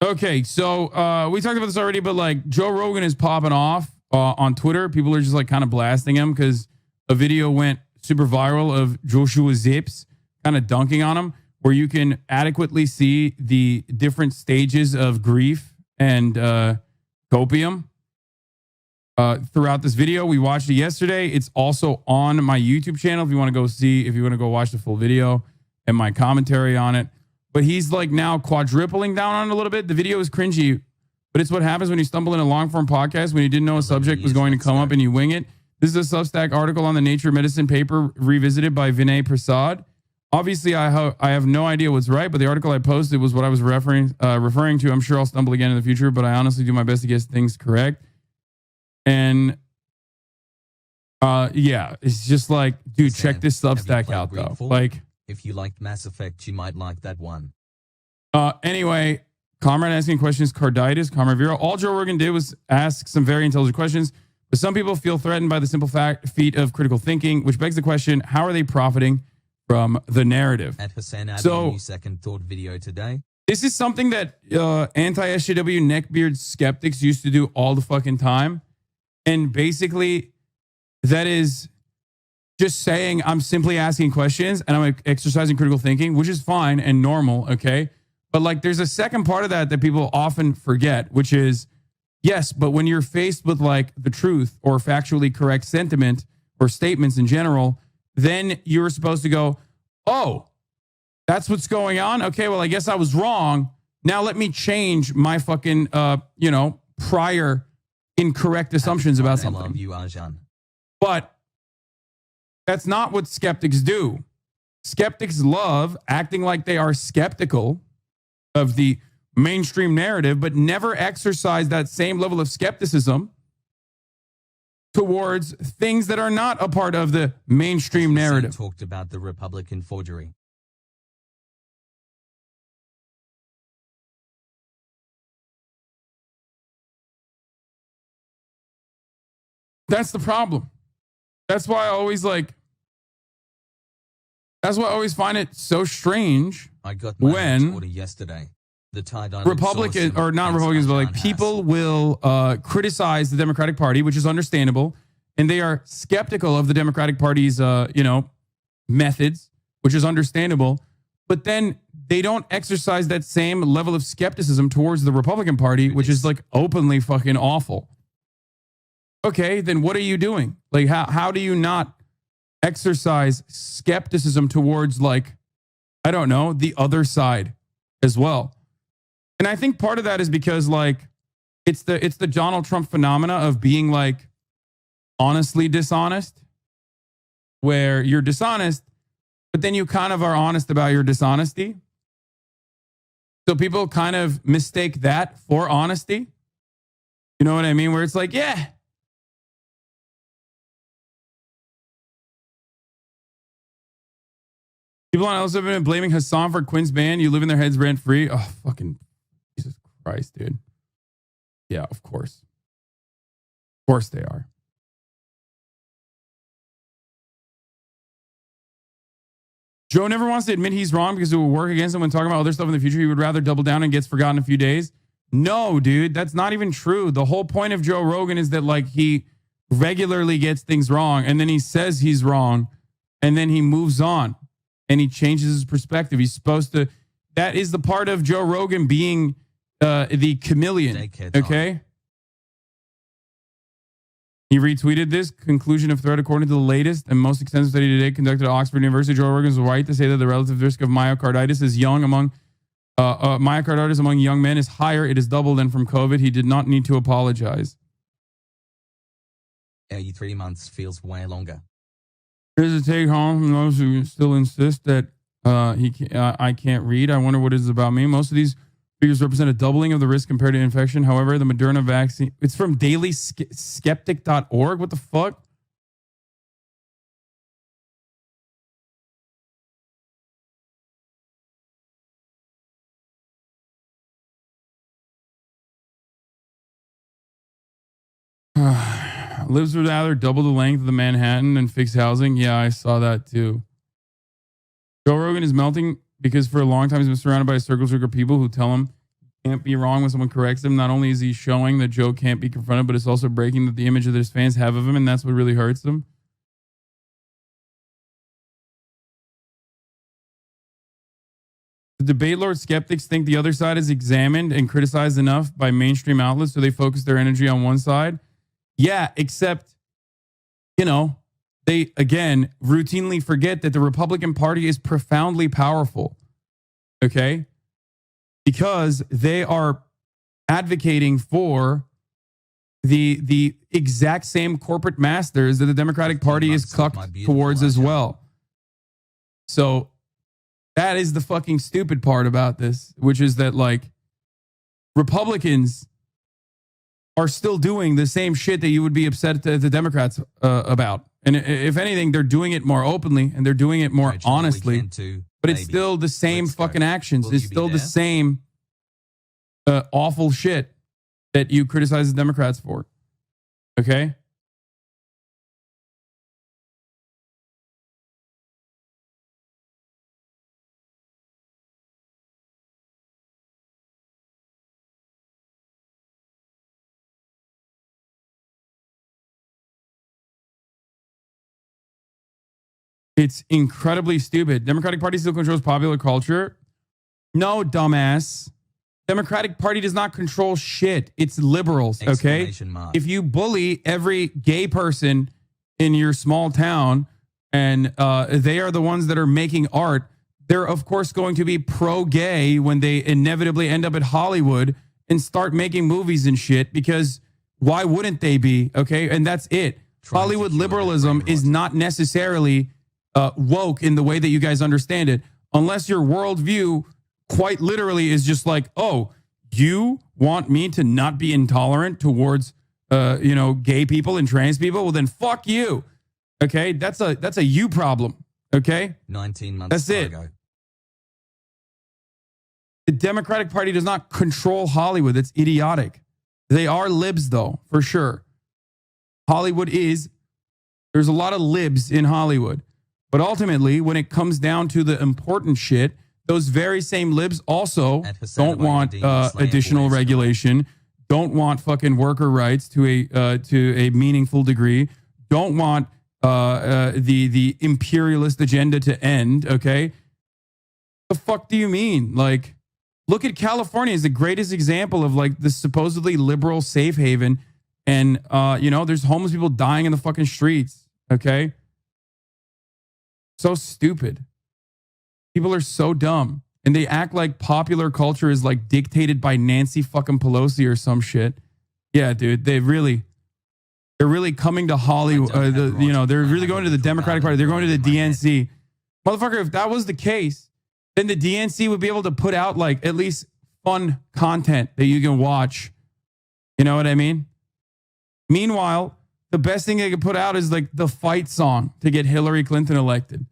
Okay, so we talked about this already, but like Joe Rogan is popping off on Twitter. People are just like kind of blasting him because a video went super viral of Josh Zepps kind of dunking on him, where you can adequately see the different stages of grief and copium throughout this video. We watched it yesterday. It's also on my YouTube channel if you want to go see, if you want to go watch the full video and my commentary on it. But he's like now quadrupling down on it a little bit. The video is cringy, but it's what happens when you stumble in a long form podcast when you didn't know a subject was going to come up and you wing it. This is a Substack article on the Nature Medicine paper revisited by Vinay Prasad. Obviously, I have no idea what's right, but the article I posted was what I was referring to. I'm sure I'll stumble again in the future, but I honestly do my best to get things correct. And yeah, it's just like, dude, check this Substack out though. Like, if you liked Mass Effect, you might like that one. Anyway, Comrade asking questions, carditis, Comrade Vero. All Joe Rogan did was ask some very intelligent questions, but some people feel threatened by the simple feat of critical thinking, which begs the question, how are they profiting from the narrative? At HasanAbi, new second thought video today. This is something that anti-SJW neckbeard skeptics used to do all the fucking time. And basically, that is just saying I'm simply asking questions and I'm exercising critical thinking, which is fine and normal, okay? But like there's a second part of that that people often forget, which is, yes, but when you're faced with like the truth or factually correct sentiment or statements in general, then you're supposed to go, oh, that's what's going on? Okay, well, I guess I was wrong. Now let me change my fucking, prior incorrect assumptions about something. I love you, Ajahn. But that's not what skeptics do. Skeptics love acting like they are skeptical of the mainstream narrative, but never exercise that same level of skepticism towards things that are not a part of the mainstream narrative. Talked about the Republican forgery. That's the problem. That's why I always find it so strange I got my when order yesterday. The Republicans, or not Republicans, but like people will criticize the Democratic Party, which is understandable, and they are skeptical of the Democratic Party's methods, which is understandable, but then they don't exercise that same level of skepticism towards the Republican Party, which is like openly fucking awful. Okay, then what are you doing? Like, how do you not exercise skepticism towards, like, I don't know, the other side as well? And I think part of that is because, like, it's the Donald Trump phenomena of being, like, honestly dishonest, where you're dishonest, but then you kind of are honest about your dishonesty. So people kind of mistake that for honesty. You know what I mean? Where it's like, yeah. People on also have been blaming Hasan for Quinn's ban. You live in their heads rent free. Oh, fucking Jesus Christ, dude. Yeah, of course. Of course they are. Joe never wants to admit he's wrong because it will work against him when talking about other stuff in the future. He would rather double down and gets forgotten in a few days. No, dude, that's not even true. The whole point of Joe Rogan is that, like, he regularly gets things wrong and then he says he's wrong and then he moves on. And he changes his perspective. He's supposed to. That is the part of Joe Rogan being the chameleon. Okay. He retweeted this conclusion of thread according to the latest and most extensive study today conducted at Oxford University. Joe Rogan is right to say that the relative risk of myocarditis among young men is higher. It is double than from COVID. He did not need to apologize. 83 months feels way longer. Here's a take home from those who still insist that I can't read. I wonder what it is about me. Most of these figures represent a doubling of the risk compared to infection. However, the Moderna vaccine, it's from dailyskeptic.org. What the fuck? Lives would rather double the length of the Manhattan and fix housing. Yeah, I saw that too. Joe Rogan is melting because for a long time he's been surrounded by a circle of people who tell him can't be wrong when someone corrects him. Not only is he showing that Joe can't be confronted, but it's also breaking the image that his fans have of him, and that's what really hurts them. The debate lord skeptics think the other side is examined and criticized enough by mainstream outlets, so they focus their energy on one side. Yeah, except, you know, they, again, routinely forget that the Republican Party is profoundly powerful. Okay? Because they are advocating for the exact same corporate masters that the Democratic Party is cucked towards as well. So that is the fucking stupid part about this, which is that, like, Republicans are still doing the same shit that you would be upset at the Democrats about. And if anything, they're doing it more openly and they're doing it more honestly. But it's still the same fucking actions. It's still the same awful shit that you criticize the Democrats for. Okay? It's incredibly stupid. Democratic Party still controls popular culture. No, dumbass. Democratic Party does not control shit. It's liberals, okay? If you bully every gay person in your small town and they are the ones that are making art, they're of course going to be pro-gay when they inevitably end up at Hollywood and start making movies and shit, because why wouldn't they be, okay? And that's it. Hollywood liberalism is not necessarily woke in the way that you guys understand it, unless your worldview quite literally is just like, oh, you want me to not be intolerant towards, gay people and trans people? Well, then fuck you. Okay, that's a you problem. Okay, 19 months. That's it. Ago. The Democratic Party does not control Hollywood. It's idiotic. They are libs, though, for sure. Hollywood is. There's a lot of libs in Hollywood. But ultimately, when it comes down to the important shit, those very same libs also don't want additional regulation, don't want fucking worker rights to a meaningful degree, don't want the imperialist agenda to end, okay? The fuck do you mean? Like, look at California as the greatest example of, like, the supposedly liberal safe haven, and, there's homeless people dying in the fucking streets, okay? So stupid. People are so dumb. And they act like popular culture is like dictated by Nancy fucking Pelosi or some shit. Yeah, dude. They're really coming to Hollywood. They're really going to the Democratic Party. They're going to the DNC. Motherfucker, if that was the case, then the DNC would be able to put out like at least fun content that you can watch. You know what I mean? Meanwhile, the best thing they could put out is like the fight song to get Hillary Clinton elected.